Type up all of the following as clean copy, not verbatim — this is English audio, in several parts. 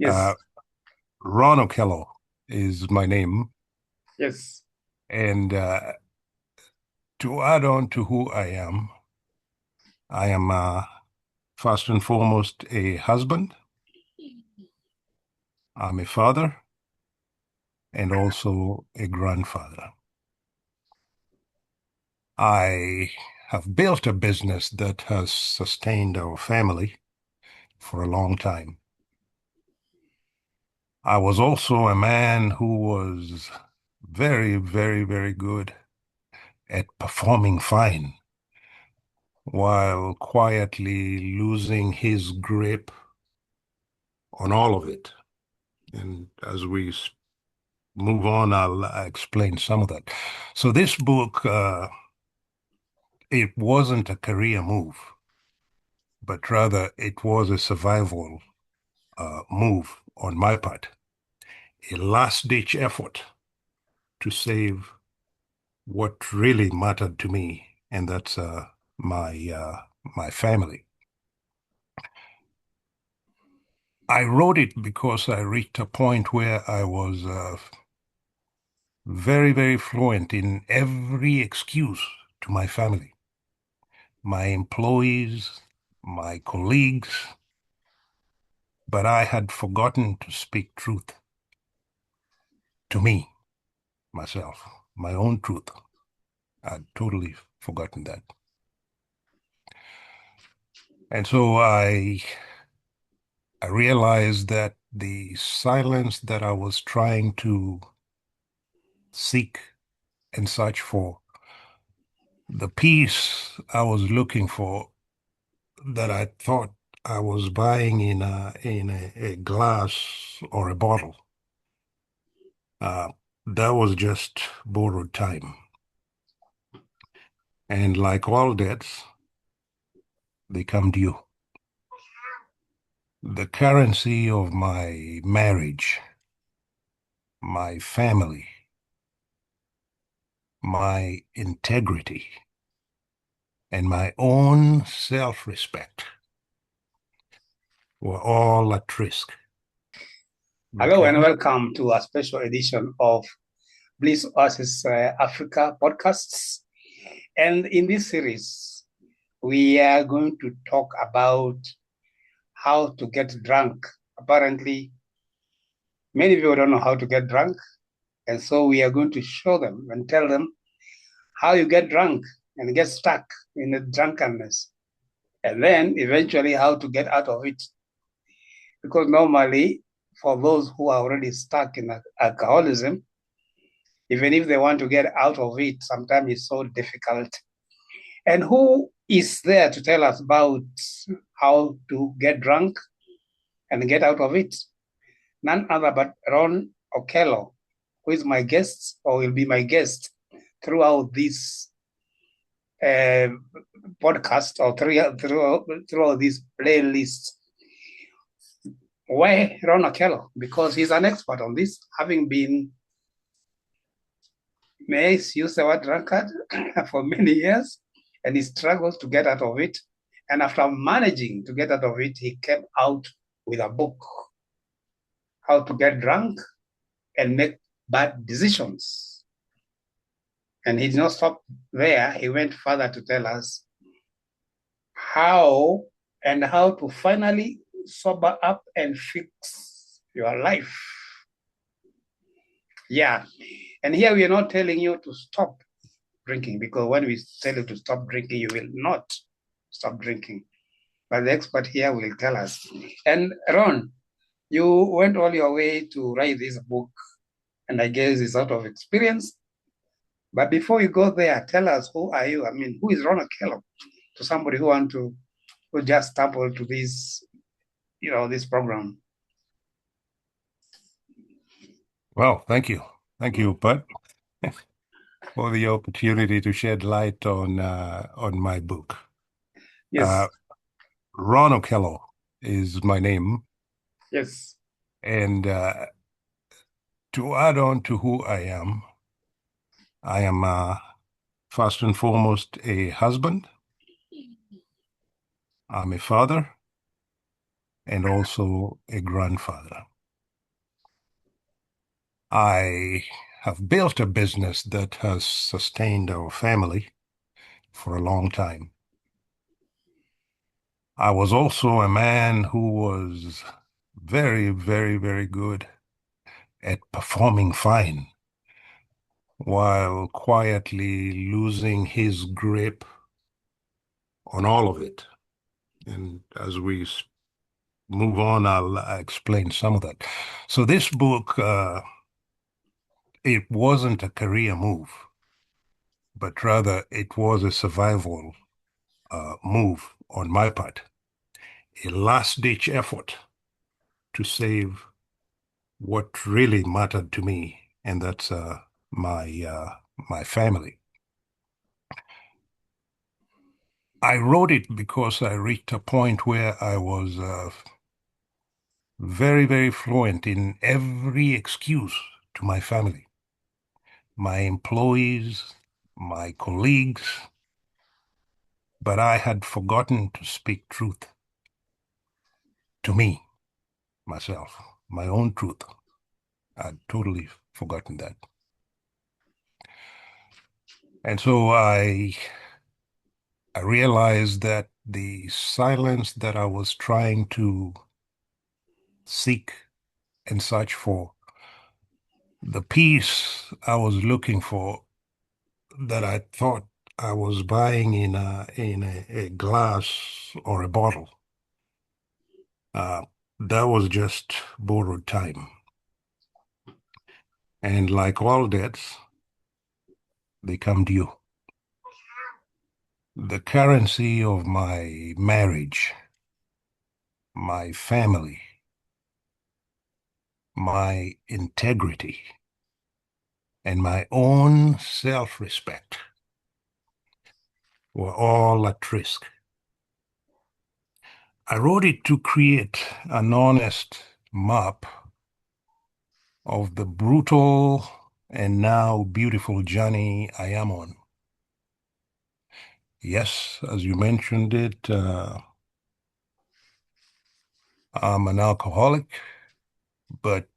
Uh, Yes, Ron Okello is my name. yes. And to add on to who I am first and foremost a husband. I'm a father and also a grandfather. I have built a business that has sustained our family for a long time. I was also a man who was very, very, very good at performing fine while quietly losing his grip on all of it. And as we move on, I'll explain some of that. So this book, it wasn't a career move, but rather it was a survival move on my part, a last-ditch effort to save what really mattered to me, and that's my family. I wrote it because I reached a point where I was very, very fluent in every excuse to my family, my employees, my colleagues, but I had forgotten to speak truth to me, myself, my own truth. I'd totally forgotten that. And so I realized that the silence that I was trying to seek and search for, the peace I was looking for, that I thought I was buying in a glass or a bottle, uh, that was just borrowed time. And like all debts, they come due. The currency of my marriage, my family, my integrity, and my own self-respect were all at risk. Hello Okay. and welcome to a special edition of Bliss Oasis Africa podcasts. And in this series, we are going to talk about how to get drunk. Apparently, many people don't know how to get drunk. And so we are going to show them and tell them how you get drunk and get stuck in the drunkenness. And then eventually how to get out of it. Because normally, for those who are already stuck in alcoholism, even if they want to get out of it, sometimes it's so difficult. And who is there to tell us about how to get drunk and get out of it? None other but Ron Okello, who is my guest or will be my guest throughout this uh, podcast or throughout this playlist. Why Ron Okello? Because he's an expert on this, having been, may I use the word drunkard for many years, and he struggles to get out of it. And after managing to get out of it, he came out with a book, How to Get Drunk and Make Bad Decisions. And he did not stop there. He went further to tell us how how to finally sober up and fix your life. Yeah. And here we are not telling you to stop drinking, because when we tell you to stop drinking, you will not stop drinking. But the expert here will tell us. And Ron, you went all your way to write this book, and I guess it's out of experience. But before you go there, tell us, who are you? I mean, who is Ron Okello? To somebody who just stumbled to this, this program. Well, thank you. Thank you, Bud, for the opportunity to shed light on my book. Uh, Yes, Ron Okello is my name, yes. and to add on to who I am first and foremost a husband. I'm a father and also a grandfather. I have built a business that has sustained our family for a long time. I was also a man who was very, very, very good at performing fine while quietly losing his grip on all of it. And as we move on, I'll explain some of that. So this book, it wasn't a career move, but rather it was a survival move on my part, a last-ditch effort to save what really mattered to me, and that's my family. I wrote it because I reached a point where I was very, very fluent in every excuse to my family, my employees, my colleagues, but I had forgotten to speak truth to me, myself, my own truth. I'd totally forgotten that. And so I realized that the silence that I was trying to seek and search for, the peace I was looking for, that I thought I was buying in a glass or a bottle, uh, that was just borrowed time. And like all debts, they come due. The currency of my marriage, my family, my integrity, and my own self-respect were all at risk. I wrote it to create an honest map of the brutal and now beautiful journey I am on. Yes, as you mentioned it, I'm an alcoholic, but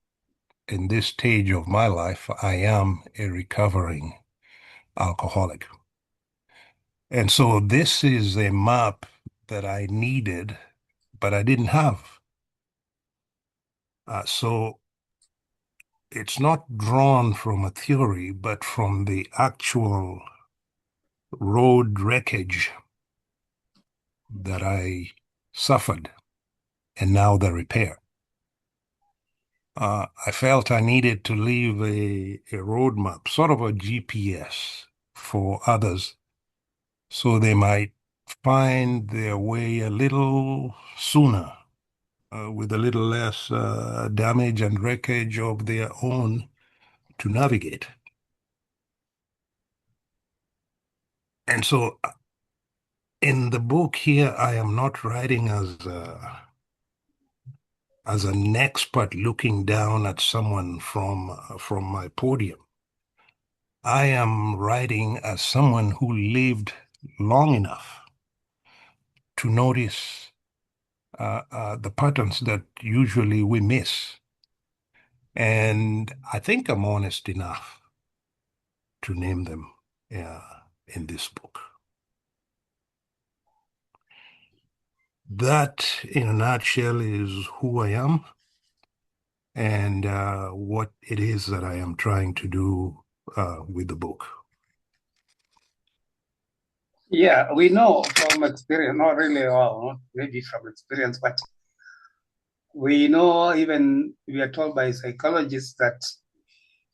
in this stage of my life, I am a recovering alcoholic. And so this is a map that I needed, but I didn't have. So it's not drawn from a theory, but from the actual road wreckage that I suffered and now the repair. I felt I needed to leave a roadmap, sort of a GPS for others, so they might find their way a little sooner, with a little less damage and wreckage of their own to navigate. And so in the book here, I am not writing as an expert looking down at someone from my podium. I am writing as someone who lived long enough to notice the patterns that usually we miss. And I think I'm honest enough to name them in this book. That, in a nutshell, is who I am and what it is that I am trying to do with the book. Yeah, we know from experience, not really, well, not maybe from experience, but we know, even we are told by psychologists that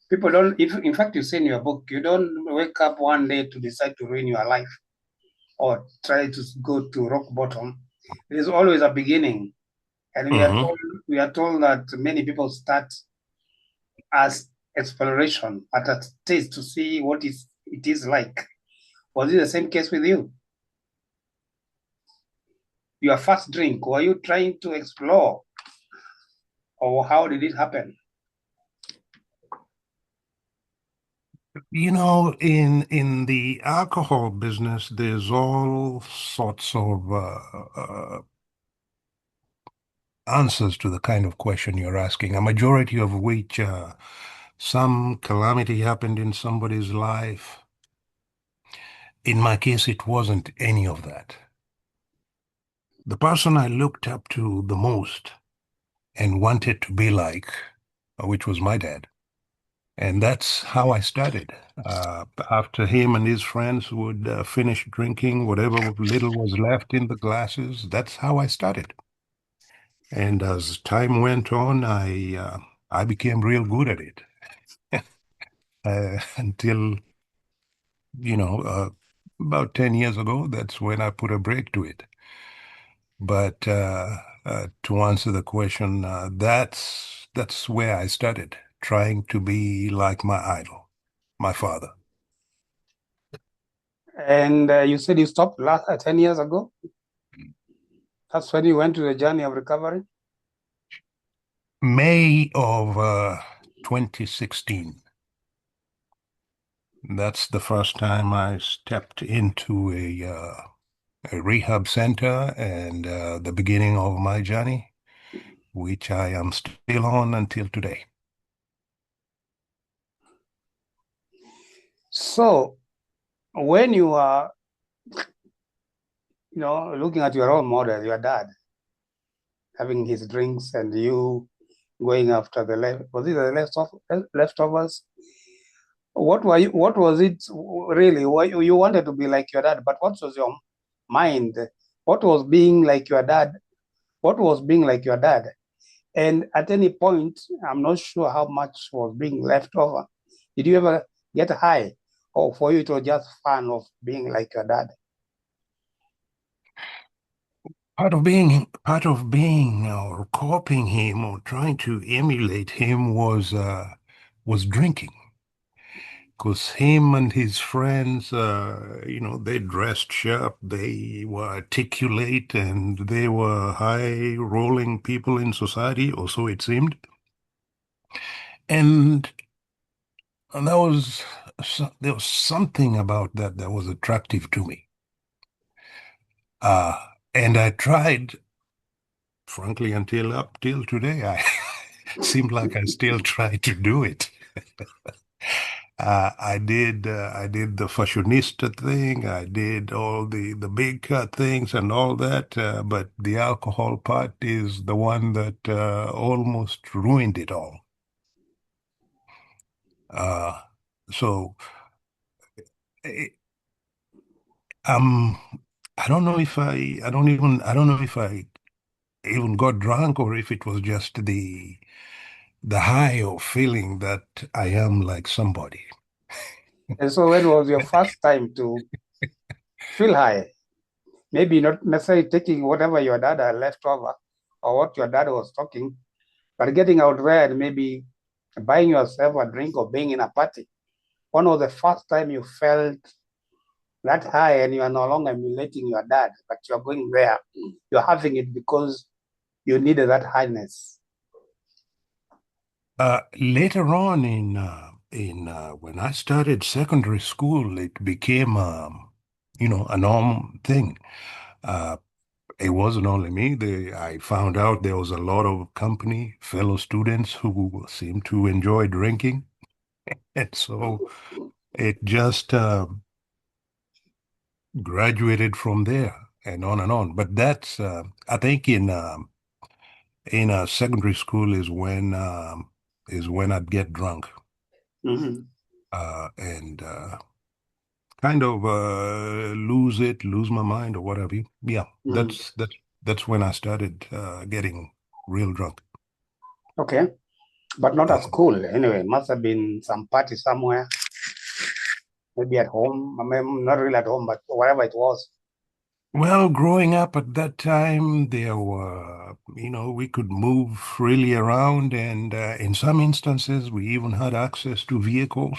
people don't, if in fact you say in your book, you don't wake up one day to decide to ruin your life or try to go to rock bottom. There's always a beginning. And Hmm. we are told that many people start as exploration at a taste to see what it is like. Was it the same case with you? Your first drink, were you trying to explore, or how did it happen? You know, in the alcohol business, there's all sorts of answers to the kind of question you're asking, a majority of which some calamity happened in somebody's life. In my case, it wasn't any of that. The person I looked up to the most and wanted to be like, which was my dad. And that's how I started. After him and his friends would finish drinking whatever little was left in the glasses, that's how I started. And as time went on, I became real good at it until, you know, uh, about 10 years ago, that's when I put a break to it. But to answer the question, that's where I started, trying to be like my idol, my father. And you said you stopped 10 years ago. That's when you went to the journey of recovery. May of 2016. That's the first time I stepped into a rehab center and the beginning of my journey, which I am still on until today. So when you are, looking at your role model, your dad, having his drinks and you going after the was it the leftovers? What was it really? Why you wanted to be like your dad, but what was your mind? What was being like your dad? What was being like your dad? And at any point, I'm not sure how much was being left over. Did you ever get high? Or for you it was just fun of being like your dad? Part of being or copying him or trying to emulate him was drinking. Because him and his friends, they dressed sharp, they were articulate, and they were high-rolling people in society, or so it seemed. And, and there was something about that that was attractive to me. Uh, and I tried, frankly, until up till today, I seemed like I still try to do it. I did the fashionista thing. I did all the big cut things and all that. But the alcohol part is the one that almost ruined it all. Uh, so eh, um, I don't know if I even got drunk or if it was just the high of feeling that I am like somebody. And so when was your first time to feel high? Maybe not necessarily taking whatever your dad had left over or what your dad was talking, but getting out there and maybe buying yourself a drink or being in a party. When was the first time you felt that high and you are no longer emulating your dad, but you're going there, you're having it because you needed that highness? Later on in when I started secondary school, it became a norm thing. Uh, it wasn't only me. I found out there was a lot of company, fellow students who seemed to enjoy drinking, and so it just graduated from there and on and on. But that's I think in secondary school is when I'd get drunk Mm-hmm. and kind of lose my mind or whatever. Yeah, Mm-hmm. that's when I started getting real drunk. Okay, but not at Uh, school. Anyway, must have been some party somewhere, maybe at home. I mean, not really at home, but wherever it was. well, growing up at that time, there were, we could move freely around, and in some instances, we even had access to vehicles.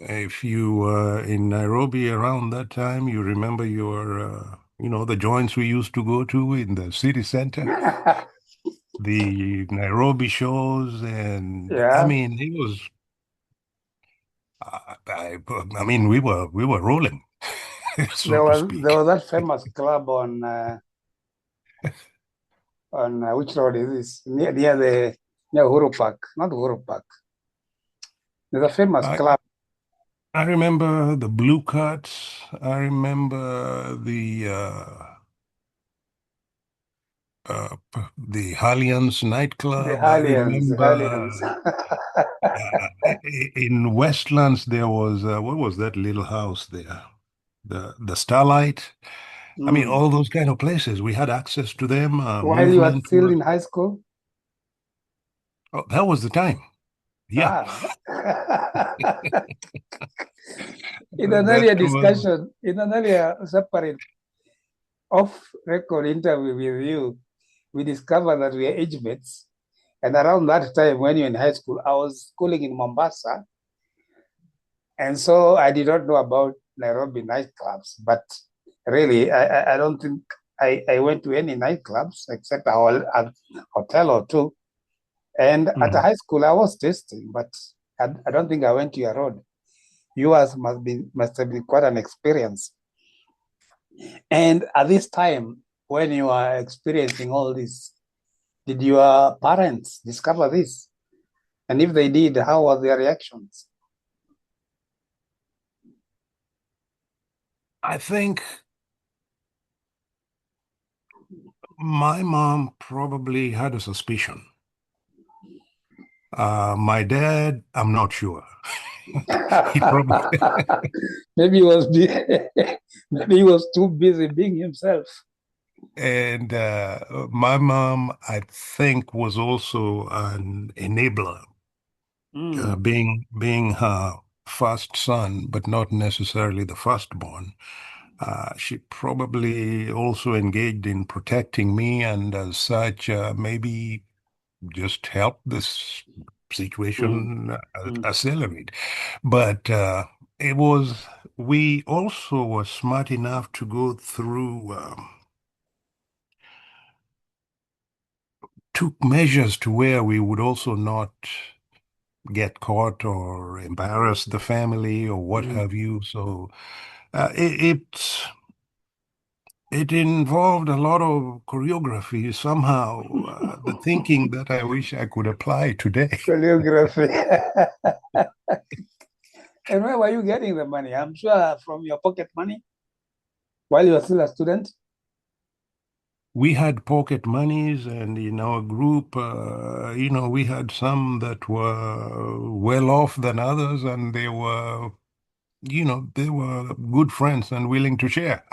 If you were in Nairobi around that time, you remember the joints we used to go to in the city center, the Nairobi shows, and I Yeah, mean, it was, I mean, we were rolling, so there to was there speak. was that famous club on On which road is this? Near Uhuru Park, not Uhuru Park. There's a famous I club. I remember the Blue Cuts. I remember the Harlians The nightclub. I Harlians, the Harlians. remember in Westlands there was what was that little house there? The Starlight. I mean, Mm. all those kind of places. We had access to them. While you are Movement still was. in high school? Oh, that was the time. Yeah, Ah. In an that earlier was. discussion, in an earlier separate off-record interview with you, we discovered that we are age mates. And around that time, when you're in high school, I was schooling in Mombasa. And so I did not know about Nairobi nightclubs. But really, I don't think I went to any nightclubs except a hotel or two. And at a Mhm. high school, I was testing, but I don't think I went to your road. Yours must have been quite an experience. And at this time, when you are experiencing all this, did your parents discover this? And if they did, how were their reactions? I think my mom probably had a suspicion. My dad, I'm not sure. He probably, Maybe he was maybe he was too busy being himself. and my mom, I think, was also an enabler, Mm, being her first son, but not necessarily the firstborn. She probably also engaged in protecting me, and as such, maybe just help this mm, situation mm, accelerate. But it was, we also were smart enough to go through, took measures to where we would also not get caught or embarrass the family or what mm. have you. So it involved a lot of choreography somehow, the thinking that I wish I could apply today. Choreography. And where were you getting the money? I'm sure from your pocket money while you were still a student. We had pocket monies, and in our group, we had some that were well off than others, and they were good friends and willing to share.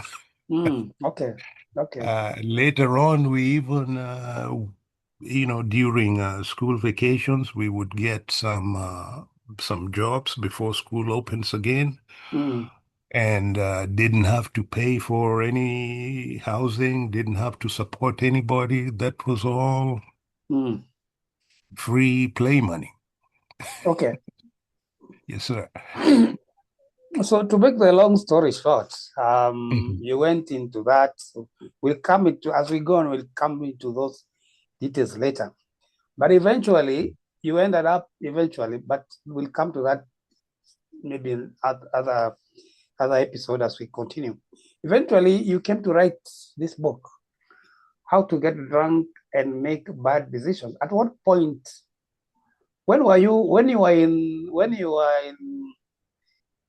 Mm, okay, okay. Later on, we even, during school vacations, we would get some jobs before school opens again, Mm, and didn't have to pay for any housing, didn't have to support anybody. That was all mm. free play money. Okay. Yes, sir. So to make the long story short, Mhm. you went into that. So we'll come into as we go on. We'll come into those details later. But eventually, you ended up eventually. But we'll come to that maybe in other episode as we continue. Eventually, you came to write this book, How to Get Drunk and Make Bad Decisions. At what point? When were you? When you were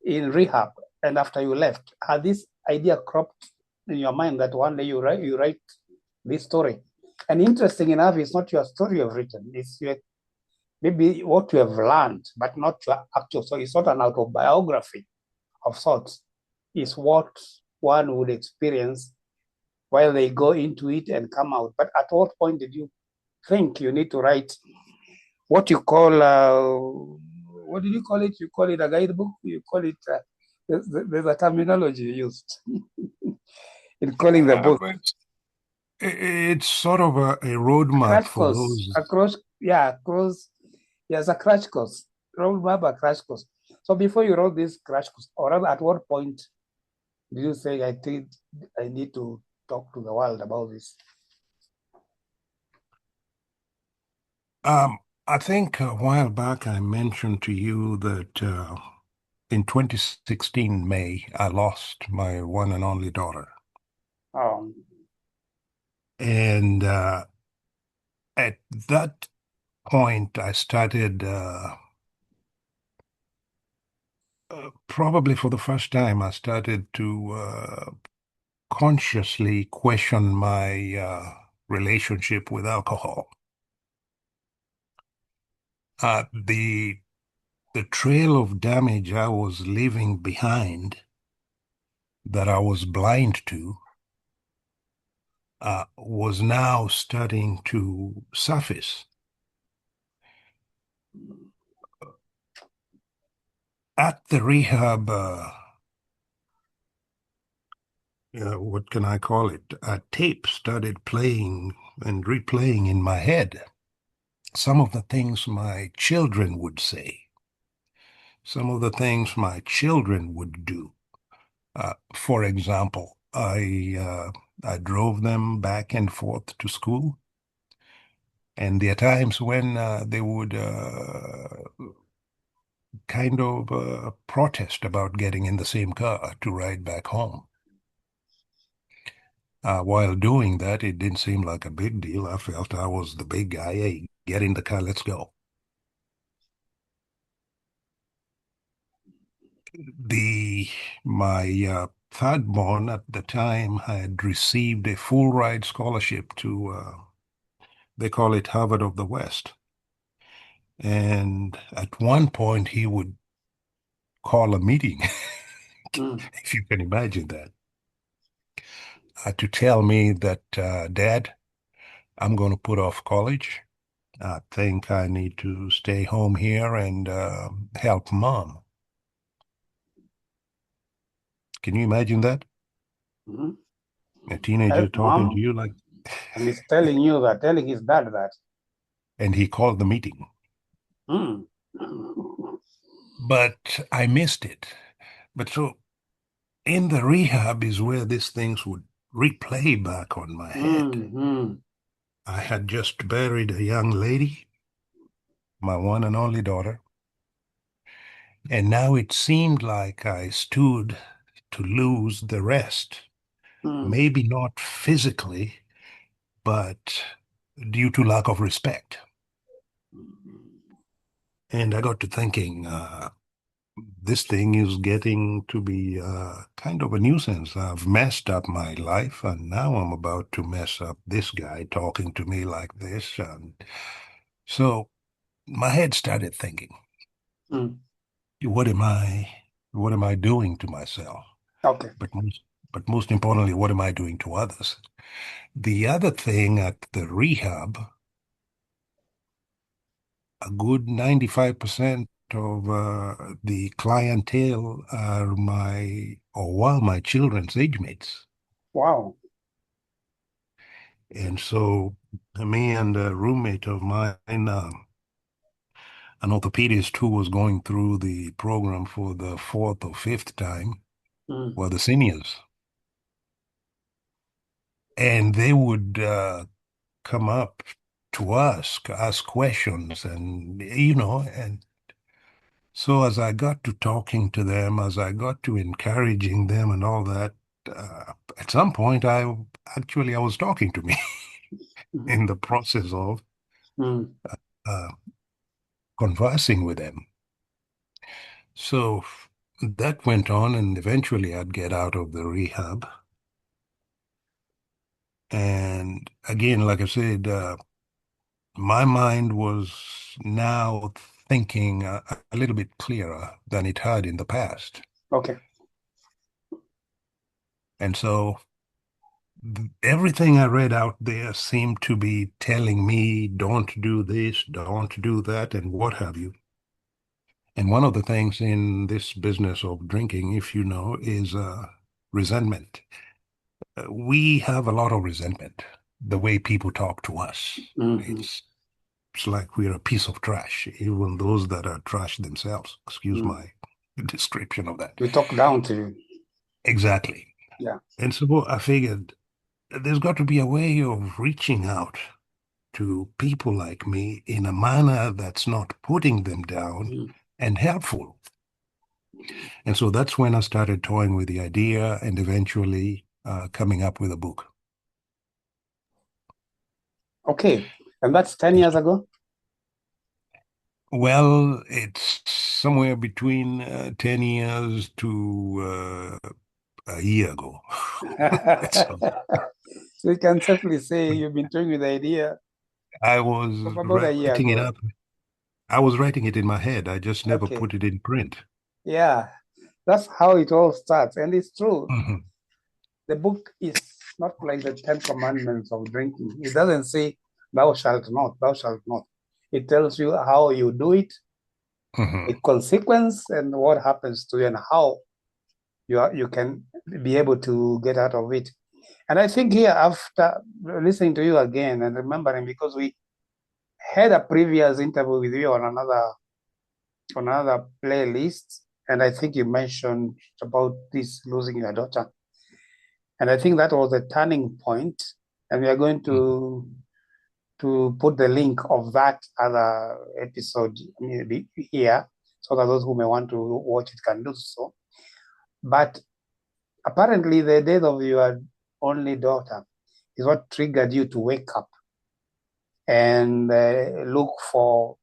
in rehab, and after you left, had this idea cropped in your mind that one day you write this story? And interesting enough, it's not your story you've written; it's your maybe what you have learned, but not your actual. So it's not an autobiography of sorts. It's what one would experience while they go into it and come out. But at what point did you think you need to write what you call what did you call it? You call it a guidebook? You call it there's a terminology used in calling the book. But it's sort of a A roadmap crash for course, those. a cross, yeah, cross, yes, a crash course, roadmap, a crash course. So before you wrote this crash course, or rather, at what point did you say, I think I need to talk to the world about this? Um, I think a while back I mentioned to you that in 2016 May, I lost my one and only daughter. Um, And At that point, I started probably for the first time, I started to consciously question my relationship with alcohol. The trail of damage I was leaving behind that I was blind to was now starting to surface. At the rehab, what can I call it? A tape started playing and replaying in my head. Some of the things my children would say, some of the things my children would do. For example, I drove them back and forth to school, and there are times when they would kind of protest about getting in the same car to ride back home. While doing that, it didn't seem like a big deal. I felt I was the big guy. Hey, get in the car, let's go. The my third born at the time had received a full ride scholarship to they call it Harvard of the West. And at one point he would call a meeting, Mm. if you can imagine that, to tell me that, Dad, I'm going to put off college. I think I need to stay home here and help mom. Can you imagine that? Mm. A teenager Help talking to mom, you like, and he's telling you that, telling his dad that. and he called the meeting. Mm. But I missed it. But so in the rehab is where these things would replay back on my head. Mm. I had just buried a young lady, my one and only daughter, and now it seemed like I stood to lose the rest. Mm. Maybe not physically, but due to lack of respect. And I got to thinking, this thing is getting to be kind of a nuisance. I've messed up my life, and now I'm about to mess up this guy talking to me like this. And so my head started thinking, Mm. what am I, what am I doing to myself? Okay. But most importantly, what am I doing to others? The other thing at the rehab, a good 95% of the clientele are my, or were my children's age mates. Wow. And so me and a roommate of mine, an orthopedist who was going through the program for the fourth or fifth time, Mm. were the seniors. And they would come up to ask questions, and, and so as I got to talking to them, as I got to encouraging them and all that, at some point I was talking to me Mm. in the process of Mm. uh, conversing with them. So that went on, and eventually I'd get out of the rehab. And again, like I said, my mind was now thinking a little bit clearer than it had in the past. Okay. And so everything I read out there seemed to be telling me, don't do this, don't do that, and what have you. And one of the things in this business of drinking, if you know, is resentment. We have a lot of resentment, the way people talk to us. Mm-hmm. It's like we're a piece of trash, even those that are trash themselves. Excuse Mm. my description of that. We talk down to you. Exactly. Yeah. And so I figured there's got to be a way of reaching out to people like me in a manner that's not putting them down Mm. and helpful. And so that's when I started toying with the idea and eventually coming up with a book. Okay. And that's 10 years ago? Well, it's somewhere between 10 years to a year ago. So So you can safely say you've been toying with the idea I was of about a year writing it ago. up. I was writing it in my head. I just never Okay. put it in print. Yeah, that's how it all starts. And it's true. Mhm, The book is not like the Ten Commandments of drinking. It doesn't say, thou shalt not, thou shalt not. It tells you how you do it, mhm, a consequence, and what happens to you, and how you can be able to get out of it. And I think here, after listening to you again and remembering, because we had a previous interview with you on another playlist, and I think you mentioned about this losing your daughter, and I think that was a turning point. And we are going mhm. to put the link of that other episode here, so that those who may want to watch it can do so. But apparently, the death of your only daughter is what triggered you to wake up and look for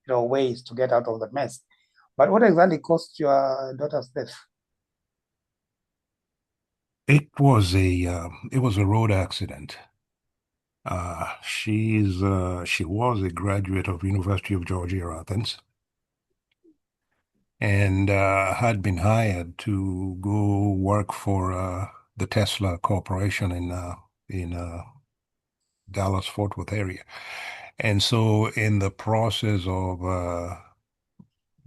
ways to get out of the mess. But what exactly caused your daughter's death? It was a road accident. She was a graduate of University of Georgia, Athens, and had been hired to go work for the Tesla Corporation in Dallas Fort Worth area. And so, in the process of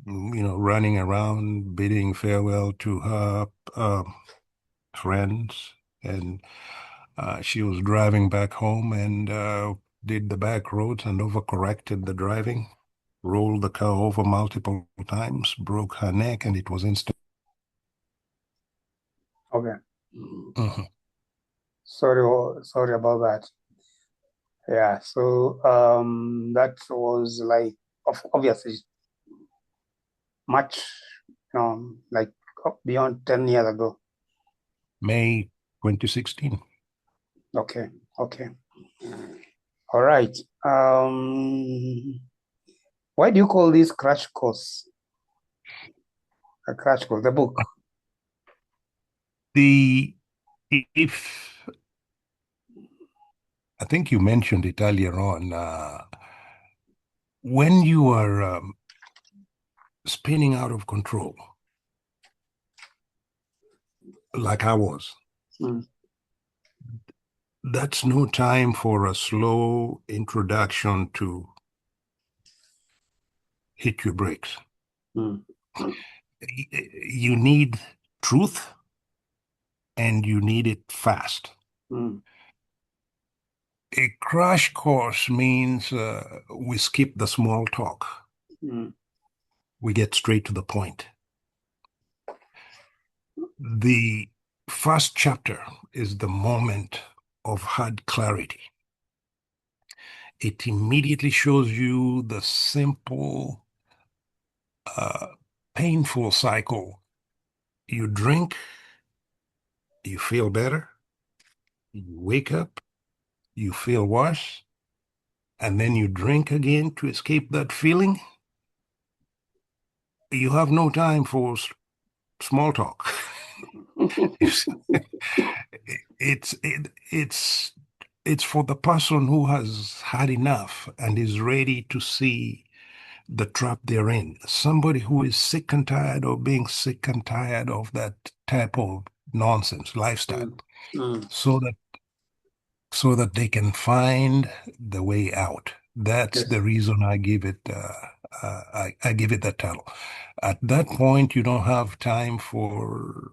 running around bidding farewell to her friends, and she was driving back home and did the back roads and overcorrected the driving, rolled the car over multiple times, broke her neck, and it was instant. Okay. Mhm. Sorry about that. Yeah, so that was like obviously much like beyond 10 years ago. May 2016. Okay, okay. All right. Why do you call this crash course a crash course? The book. The if I think you mentioned it earlier on, when you are spinning out of control, like I was, Mm, that's no time for a slow introduction to hit your brakes. mm, You need truth and you need it fast. mm, A crash course means we skip the small talk. mm, We get straight to the point. The first chapter is the moment of hard clarity. It immediately shows you the simple, uh, painful cycle. You drink, you feel better, you wake up, you feel worse, and then you drink again to escape that feeling. You have no time for small talk. It's it, it's it's for the person who has had enough and is ready to see the trap they're in. Somebody who is sick and tired of being sick and tired of that type of nonsense lifestyle, mm, mm. so that they can find the way out. That's Yes. the reason I give it I give it that title. At that point, you don't have time for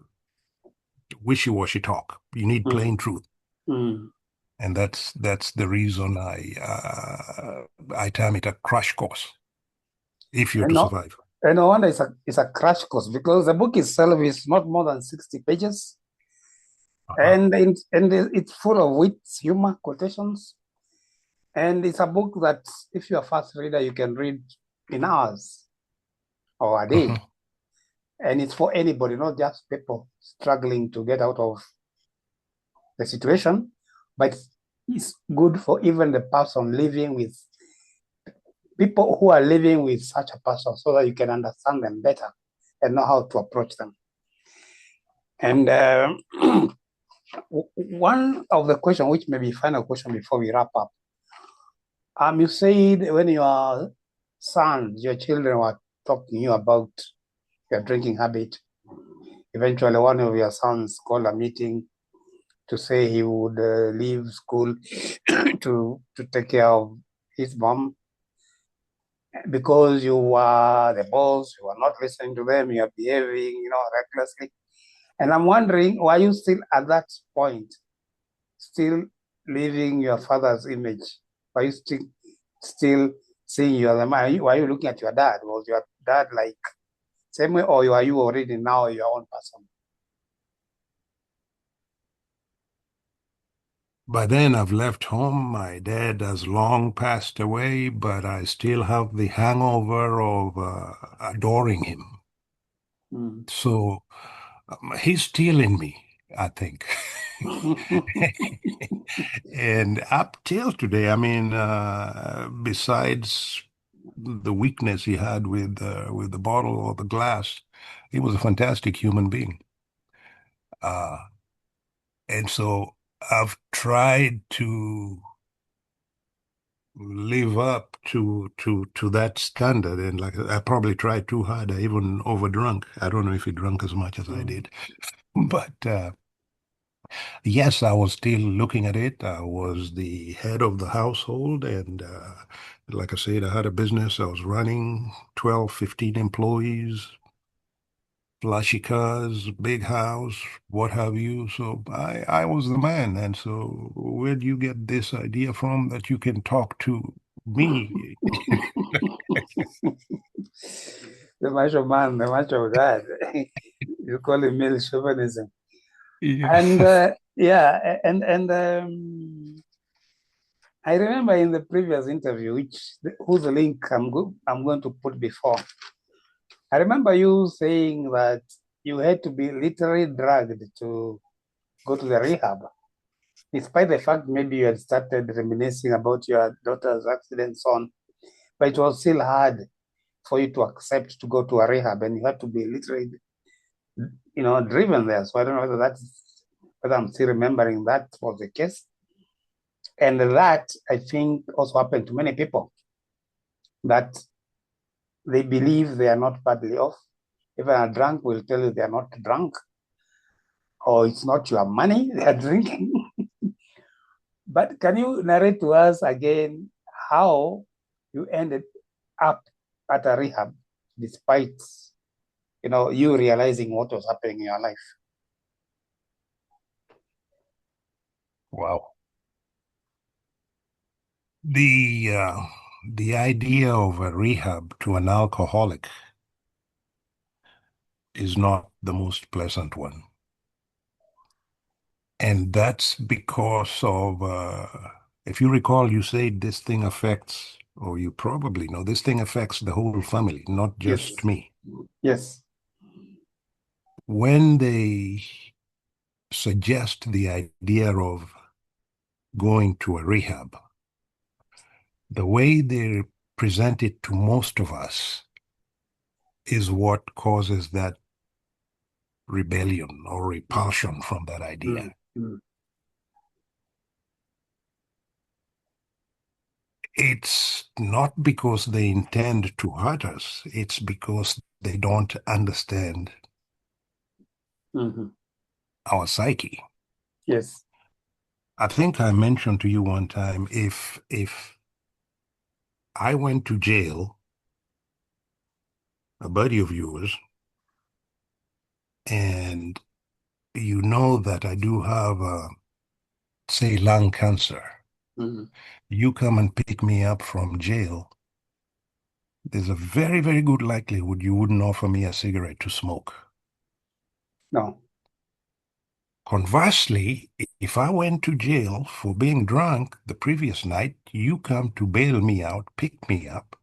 wishy-washy talk. You need Mm, plain truth. mm. And that's the reason I term it a crash course if you're And to no, survive. and no wonder it's a crash course because the book itself is not more than 60 pages, Uh-huh. and it's full of wits, humor, quotations, and it's a book that if you're a fast reader, you can read in hours or a day, Mhm. and it's for anybody, not just people struggling to get out of the situation, but It's good for even the person living with people who are living with such a person so that you can understand them better and know how to approach them. And one of the questions, which may be final question before we wrap up, you said when your sons, your children were talking to you about your drinking habit, eventually one of your sons called a meeting to say he would leave school to take care of his mom because you were the boss, you were not listening to them, you are behaving, recklessly. And I'm wondering, why you still at that point, still living your father's image? Why you still seeing you as a man? Why are you looking at your dad? Was your dad like same way, or are you already now your own person? By then, I've left home. My dad has long passed away, but I still have the hangover of adoring him. Mm. So he's still in me, I think. And up till today, I mean, besides the weakness he had with the bottle or the glass, he was a fantastic human being. Uh, and so I've tried to live up to that standard, and like I probably tried too hard. I even overdrunk. I don't know if he drank as much as I Mm. did, but yes, I was still looking at it. I was the head of the household, and like I said, I had a business. I was running 12, 15 employees, flashy cars, big house, what have you. So I was the man. And so where do you get this idea from that you can talk to me? The macho man, the macho dad. You call it male chauvinism. Yeah. And yeah, and I remember in the previous interview, whose link I'm going to put before. I remember you saying that you had to be literally dragged to go to the rehab, despite the fact maybe you had started reminiscing about your daughter's accident and so on, but it was still hard for you to accept to go to a rehab, and you had to be literally, driven there. So I don't know whether I'm still remembering that was the case. And that I think also happened to many people that they believe they are not badly off. Even a drunk will tell you they are not drunk, or it's not your money they are drinking. But can you narrate to us again how you ended up at a rehab despite you realizing what was happening in your life? Wow. The uh, the idea of a rehab to an alcoholic is not the most pleasant one. And that's because of, if you recall, you said this thing affects, or you probably know, this thing affects the whole family, not just Yes. me. Yes. When they suggest the idea of going to a rehab, the way they present it to most of us is what causes that rebellion or repulsion from that idea. Mm, mm, It's not because they intend to hurt us, it's because they don't understand mhm. our psyche. Yes. I think I mentioned to you one time, if I went to jail, a buddy of yours, and you know that I do have say lung cancer, Mhm. you come and pick me up from jail, there's a very, very good likelihood you wouldn't offer me a cigarette to smoke. No. Conversely, if I went to jail for being drunk the previous night, you come to bail me out, pick me up.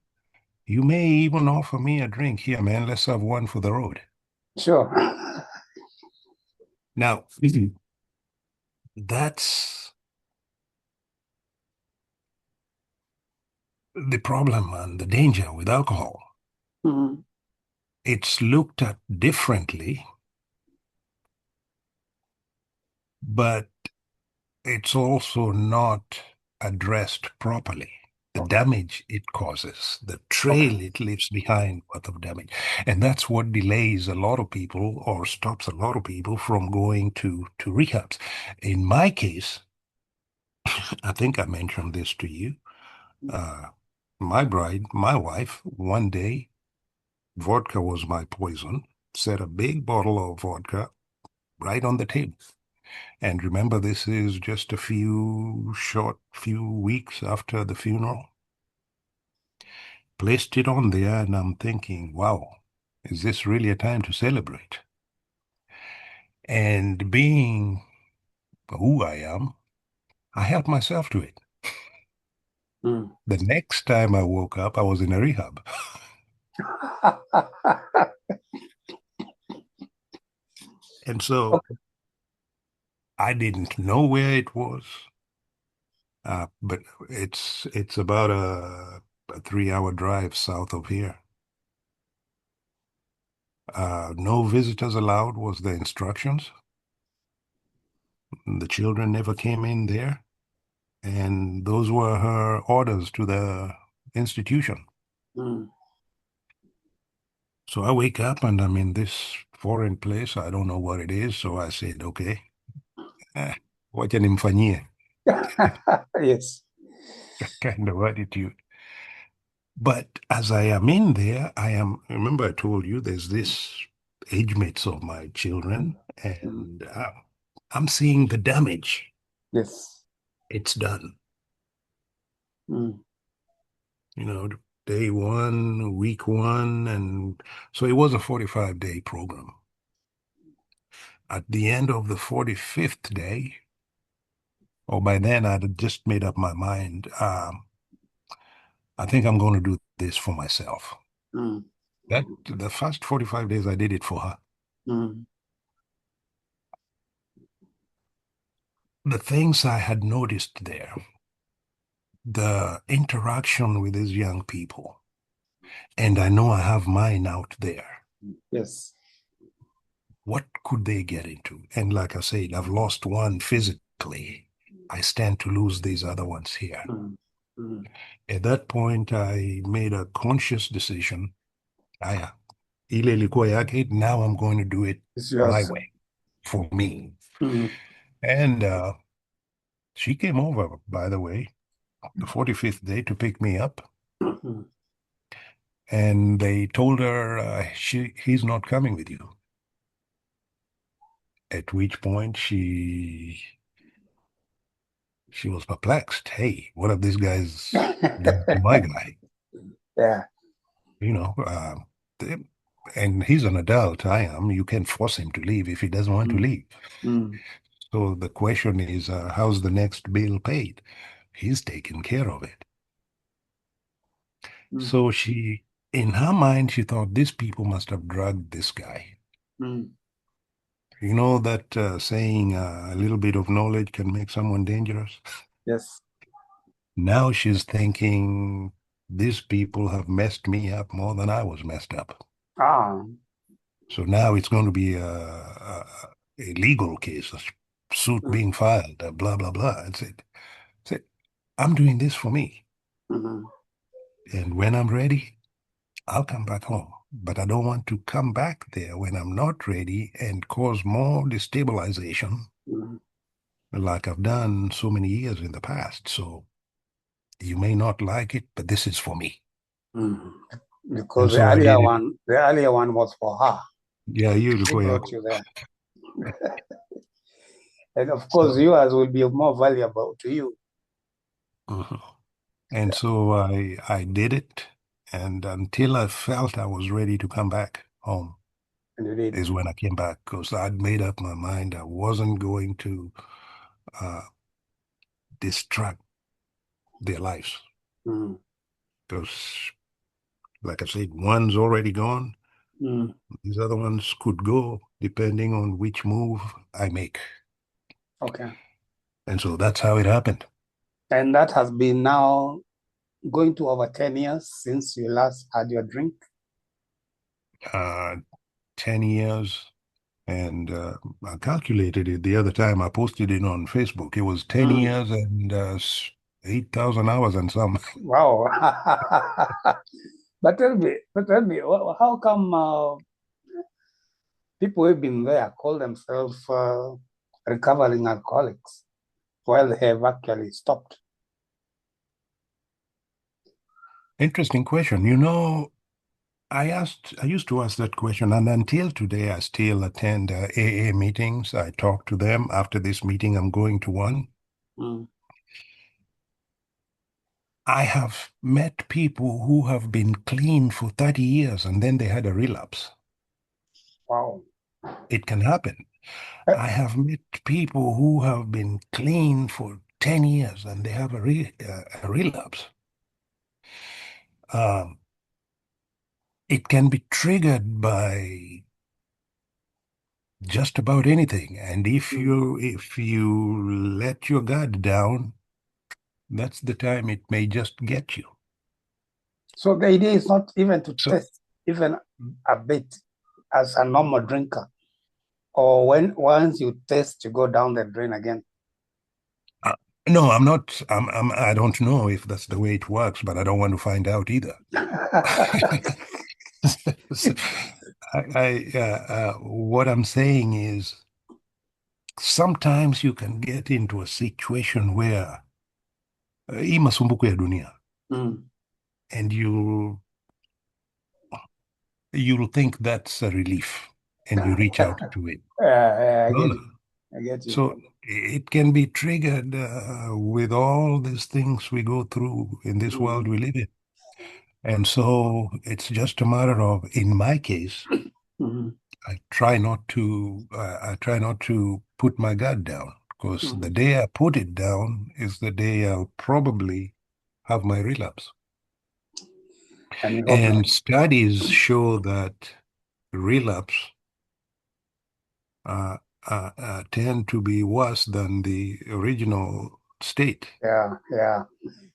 You may even offer me a drink. Here, man, let's have one for the road. Sure. Now, that's the problem and the danger with alcohol. Mm, It's looked at differently, but it's also not addressed properly. The okay. damage it causes, the Okay. trail it leaves behind worth of damage. And that's what delays a lot of people or stops a lot of people from going to rehabs. In my case, I think I mentioned this to you. Uh, my bride, my wife, one day, vodka was my poison, set a big bottle of vodka right on the table. And remember, this is just a few weeks after the funeral. Placed it on there, and I'm thinking, wow, is this really a time to celebrate? And being who I am, I helped myself to it. Mm. The next time I woke up, I was in a rehab. And so Okay. I didn't know where it was, but it's about a 3 hour drive south of here. No visitors allowed was the instructions. The children never came in there, and those were her orders to the institution. Mm. So I wake up and I'm in this foreign place. I don't know what it is. So I said, okay, eh, wacha nimfanyie, Yes. kind of attitude. But as I am in there, remember I told you there's this age mates of my children, Mm. and I'm seeing the damage Yes. it's done. Mm. You know, day one, week one. And so it was a 45-day program. At the end of the 45th day, or by then I'd just made up my mind, I think I'm going to do this for myself. Mm. That the first 45 days I did it for her. Mm. The things I had noticed there, the interaction with these young people, and I know I have mine out there. Yes. What could they get into? And like I said, I've lost one physically. I stand to lose these other ones here. Mm. Mm. At that point, I made a conscious decision. Aya, ile ilikuwa yake, now I'm going to do it It's my yours. way, for me. Mm. And she came over, by the way, the 45th day to pick me up. Mm. And they told her he's not coming with you. At which point she was perplexed. Hey, what have these guys done to my guy? Yeah. You know, they- and he's an adult. I am. You can't force him to leave if he doesn't want to Mm. leave. Mm. So the question is, how's the next bill paid? He's taking care of it. Mm. So in her mind, she thought these people must have drugged this guy. Mm. You know that saying, a little bit of knowledge can make someone dangerous? Yes. Now she's thinking these people have messed me up more than I was messed up. Ah. So now it's going to be a legal case, a suit Mm. being filed, blah, blah, blah. I said, I'm doing this for me. Mm. And when I'm ready, I'll come back home. But I don't want to come back there when I'm not ready and cause more destabilization Mm. like I've done so many years in the past. So you may not like it, but this is for me. Mm. Because And so I did it. the earlier one was for her. Yeah, you She ilikuwa brought yako. you there. And of course, So, yours will be more valuable to you. mhm. And Yeah. so I did it, and until I felt I was ready to come back home And you did. is when I came back because I'd made up my mind I wasn't going to uh, distract their lives Mm. because, like I said, one's already gone. Mm. These other ones could go depending on which move I make. Okay. And so that's how it happened. And that has been now going to over 10 years since you last had your drink. Uh, 10 years. And I calculated it the other time. I posted it on Facebook. It was 10 Mm. years and 8,000 hours and some. Wow. But tell me, how come people who've been there call themselves recovering alcoholics while they have actually stopped? Interesting question. I used to ask that question, and until today, I still attend AA meetings. I talk to them. After this meeting, I'm going to one. Mm. I have met people who have been clean for 30 years and then they had a relapse. Wow. It can happen. Eh, I have met people who have been clean for 10 years and they have a relapse. Um, it can be triggered by just about anything. And mm. if you let your guard down, that's the time it may just get you. So the idea is not even to So test even a bit as a normal drinker, or when once you test, you go down the drain again. uh, no, I'm not. I don't know if that's the way it works, but I don't want to find out either. So, what I'm saying is sometimes you can get into a situation where hii masumbuko ya dunia, Mm. and you'll think that's a relief, and you reach out to it. I No, get no. it. I get you. So it can be triggered with all these things we go through in this world Mm. we live in. And so it's just a matter of, in my case, Mm. I try not to put my guard down because the Mm. day I put it down is the day I'll probably have my relapse. And we hope not. And studies show that relapse uh, tend to be worse than the original state. Yeah, yeah.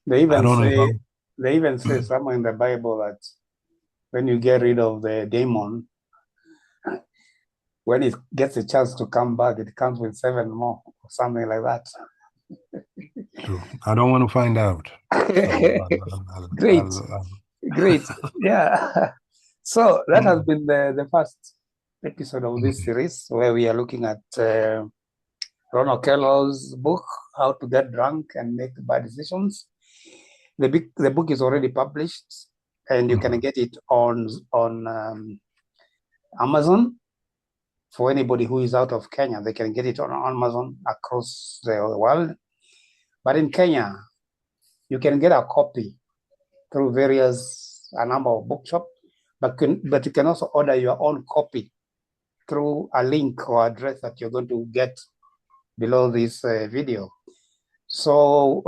They I even don't know say how. they even say somewhere in the Bible that when you get rid of the demon, when it gets a chance to come back, it comes with seven more, or something like that. So I don't want to find out. So Great, great. Yeah. So that has Mm, been the first episode of this mm, series where we are looking at Ron Okello's book, How to Get Drunk and Make Bad Decisions. The book is already published, and you can mhm. get it on Amazon. For anybody who is out of Kenya, they can get it on Amazon across the world. But in Kenya, you can get a copy through a number of bookshops, but you can also order your own copy through a link or address that you're going to get below this video. So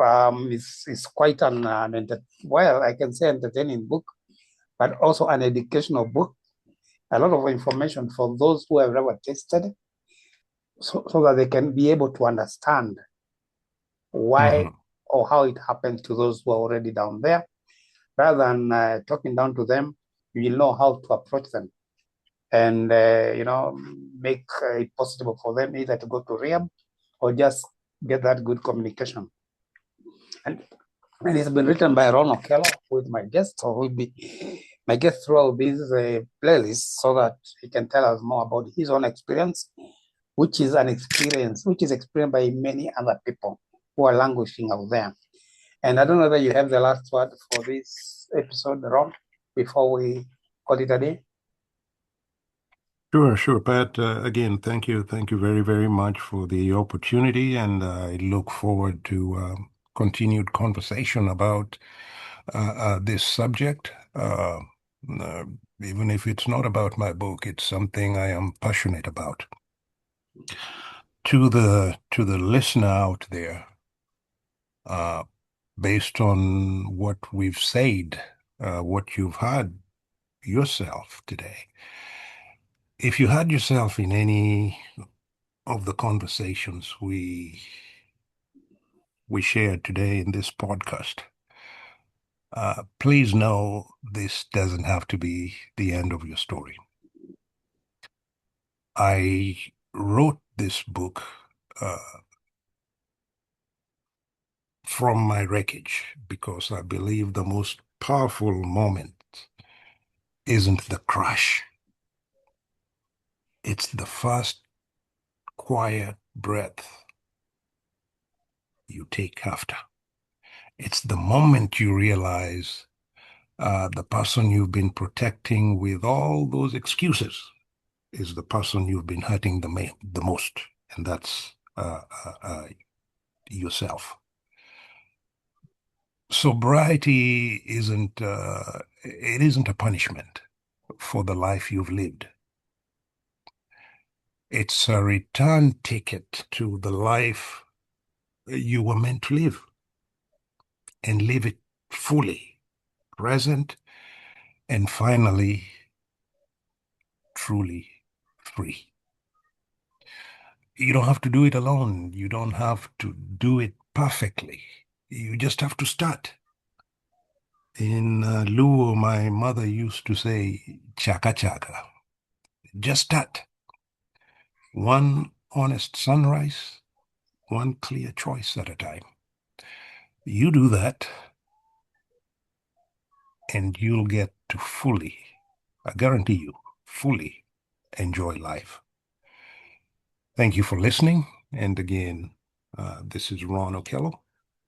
it's quite well, I can say entertaining book, but also an educational book. A lot of information for those who have never tasted, so that they can be able to understand why Mhm. or how it happens to those who are already down there. Rather than talking down to them, you will know how to approach them and make it possible for them either to go to rehab or just get that good communication. And, and it's been written by Ron Okello with my guest, so will be my guest throughout this playlist so that he can tell us more about his own experience, which is experienced by many other people who are languishing out there. And I don't know whether you have the last word for this episode, Ron, before we call it a day. Sure, sure, Pat. Again, thank you very, very much for the opportunity, and I look forward to continued conversation about this subject. Uh, Even if it's not about my book, it's something I am passionate about. To the listener out there, uh, based on what we've said, what you've had yourself today, if you had yourself in any of the conversations we shared today in this podcast, Please know this doesn't have to be the end of your story. I wrote this book uh, from my wreckage because I believe the most powerful moment isn't the crash. It's the first quiet breath you take after. It's the moment you realize the person you've been protecting with all those excuses is the person you've been hurting the most, and that's yourself. Sobriety isn't a punishment for the life you've lived. It's a return ticket to the life you were meant to live and live it fully, present, and finally, truly free. You don't have to do it alone. You don't have to do it perfectly. You just have to start. In Luo, my mother used to say, chaka chaka. Just start. One honest sunrise, one clear choice at a time. You do that, and you'll get to fully, I guarantee you, fully enjoy life. Thank you for listening. And again, this is Ron Okello.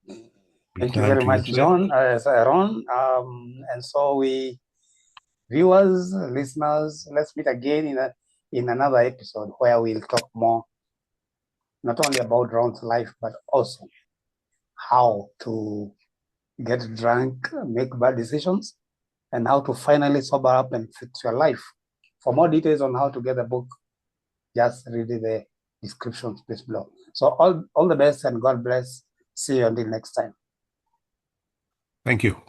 Be Thank you kind very to much, yourself. John, Ron. And so we, viewers, listeners, let's meet again in another episode where we'll talk more, not only about Ron's life, but also how to get drunk, make bad decisions, and how to finally sober up and fix your life. For more details on how to get the book, just read the description space below. So all the best and God bless. See you until next time. Thank you.